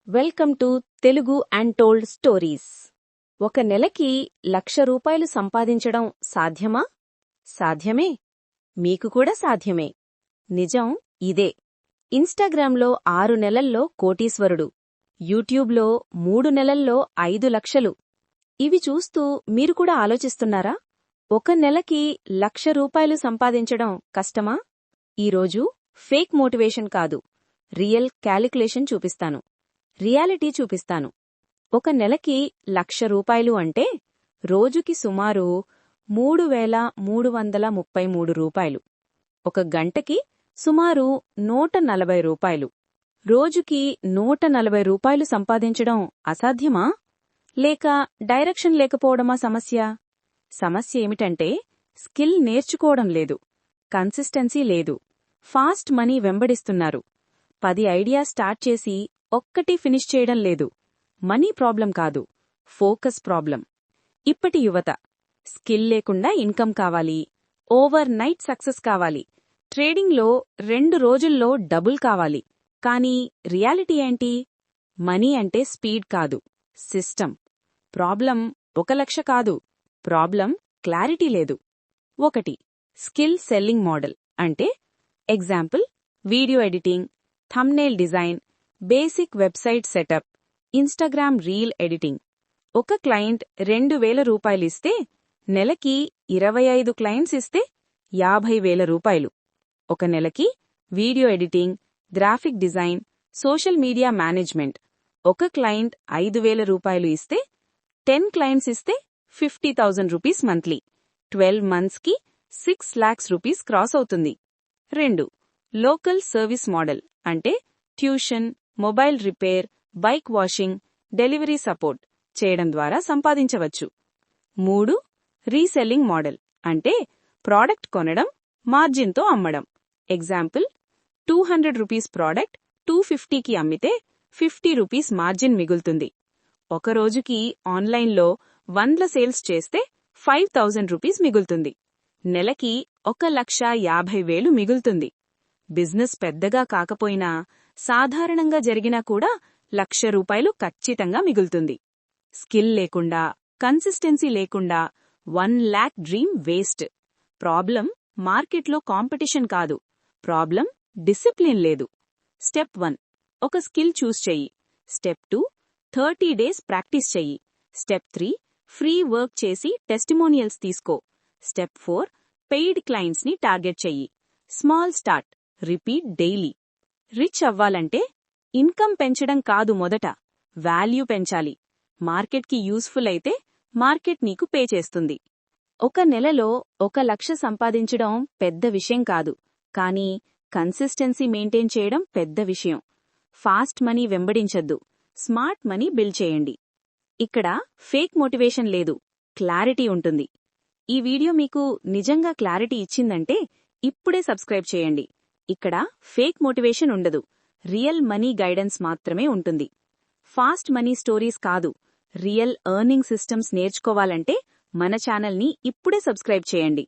Welcome to Telugu untold stories. ఒక నెలకి 1,00,000 రూపాయలు సంపాదించడం సాధ్యమా? సాధ్యమే. మీకు కూడా సాధ్యమే. నిజం ఇదే. ఇన్స్టాగ్రామ్లో 6 నెలల్లో కోటీశ్వరుడు, యూట్యూబ్లో 3 నెలల్లో 5 లక్షలు. ఇవి చూస్తూ మీరు కూడా ఆలోచిస్తున్నారా? ఒక నెలకి 1,00,000 రూపాయలు సంపాదించడం కష్టమా? ఈరోజు ఫేక్ మోటివేషన్ కాదు, రియల్ క్యాలిక్యులేషన్ చూపిస్తాను. రియాలిటీ చూపిస్తాను. ఒక నెలకి 1,00,000 రూపాయలు అంటే రోజుకి సుమారు 3,333 రూపాయలు. ఒక గంటకి సుమారు 140 రూపాయలు. రోజుకి 140 రూపాయలు సంపాదించడం అసాధ్యమా? లేక డైరెక్షన్ లేకపోవడమా సమస్య? సమస్య ఏమిటంటే స్కిల్ నేర్చుకోవడం లేదు, కన్సిస్టెన్సీ లేదు, ఫాస్ట్ మనీ వెంబడిస్తున్నారు. 10 ఐడియాస్ స్టార్ట్ చేసి ఒక్కటి ఫినిష్ చేయడం లేదు. మనీ ప్రాబ్లం కాదు, ఫోకస్ ప్రాబ్లం. ఇప్పటి యువత స్కిల్ లేకుండా ఇన్కమ్ కావాలి, ఓవర్ నైట్ సక్సెస్ కావాలి, ట్రేడింగ్లో 2 రోజుల్లో డబుల్ కావాలి. కానీ రియాలిటీ ఏంటి? మనీ అంటే స్పీడ్ కాదు, సిస్టమ్. ప్రాబ్లం 1,00,000 కాదు, ప్రాబ్లం క్లారిటీ లేదు. 1. స్కిల్ సెల్లింగ్ మోడల్ అంటే example video editing, thumbnail design, basic website setup, Instagram reel editing. ఒక క్లయింట్ 2,000 రూపాయలిస్తే నెలకి 25 క్లయింట్స్ ఇస్తే 50,000 రూపాయలు. ఒక నెలకి video editing, graphic design, social media management. ఒక క్లయింట్ 5,000 రూపాయలు ఇస్తే 10 క్లయింట్స్ ఇస్తే 50,000 రూపీస్ మంత్లీ. 12 మంత్స్కి 6 lakhs రూపీస్ క్రాస్ అవుతుంది. 2. లోకల్ సర్వీస్ మోడల్ అంటే tuition, mobile repair, bike washing, delivery support చేయడం ద్వారా సంపాదించవచ్చు. 3. రీసెల్లింగ్ మోడల్ అంటే ప్రాడక్ట్ కొనడం, మార్జిన్తో అమ్మడం. ఎగ్జాంపుల్ 200 రూపీస్ ప్రాడక్ట్ 250కి అమ్మితే 50 రూపీస్ మార్జిన్ మిగులుతుంది. ఒక రోజుకి ఆన్లైన్లో 100 సేల్స్ చేస్తే 5,000 రూపీస్ మిగులుతుంది. నెలకి 1,50,000 మిగులుతుంది. బిజినెస్ పెద్దగా కాకపోయినా సాధారణంగా జరిగినా కూడా 1,00,000 రూపాయలు ఖచ్చితంగా మిగులుతుంది. స్కిల్ లేకుండా, కన్సిస్టెన్సీ లేకుండా 1 lakh డ్రీమ్ వేస్ట్. ప్రాబ్లం మార్కెట్లో కాంపిటీషన్ కాదు, ప్రాబ్లం డిసిప్లిన్ లేదు. స్టెప్ 1 ఒక స్కిల్ చూస్ చెయ్యి. స్టెప్ 2 30 days ప్రాక్టీస్ చెయ్యి. స్టెప్ 3 ఫ్రీ వర్క్ చేసి టెస్టిమోనియల్స్ తీసుకో. స్టెప్ 4 పెయిడ్ క్లయింట్స్ని టార్గెట్ చెయ్యి. Small start, repeat daily. Rich అవ్వాలంటే ఇన్కమ్ పెంచడం కాదు, మొదట వాల్యూ పెంచాలి. మార్కెట్కి యూస్ఫుల్ అయితే మార్కెట్ నీకు పే చేస్తుంది. ఒక నెలలో 1,00,000 సంపాదించడం పెద్ద విషయం కాదు, కానీ కన్సిస్టెన్సీ మెయింటైన్ చేయడం పెద్ద విషయం. ఫాస్ట్ మనీ వెంబడించద్దు, స్మార్ట్ మనీ బిల్డ్ చేయండి. ఇక్కడ ఫేక్ మోటివేషన్ లేదు, క్లారిటీ ఉంటుంది. ఈ వీడియో మీకు నిజంగా క్లారిటీ ఇచ్చిందంటే ఇప్పుడే సబ్స్క్రైబ్ చేయండి. ఇక్కడ ఫేక్ మోటివేషన్ ఉండదు, రియల్ మనీ గైడెన్స్ మాత్రమే ఉంటుంది. ఫాస్ట్ మనీ స్టోరీస్ కాదు, రియల్ ఎర్నింగ్ సిస్టమ్స్ నేర్చుకోవాలంటే మన ఛానల్ని ఇప్పుడే సబ్స్క్రైబ్ చేయండి.